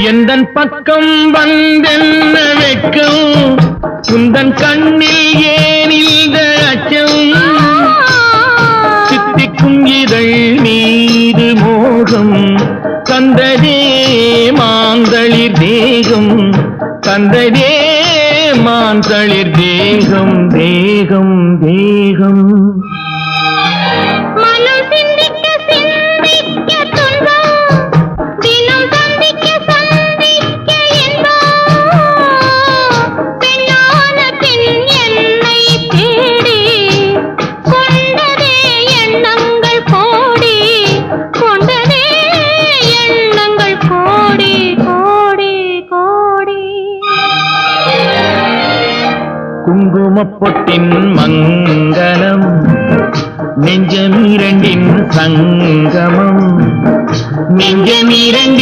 எந்தன் பக்கம் வந்தென்ன வெட்கம் உந்தன் கண்ணில் ஏன் இந்த அச்சம் சித்திக்கும் இதழ் மீது மோகம் தந்ததே மாந்தளிர் தேகம் தந்ததே மாந்தளிர் தேகம் தேகம் தேகம் குங்குமப்பொட்டின் மங்களம் நெஞ்சமீரண்டின் சங்கமம் நெஞ்சமீரண்டின்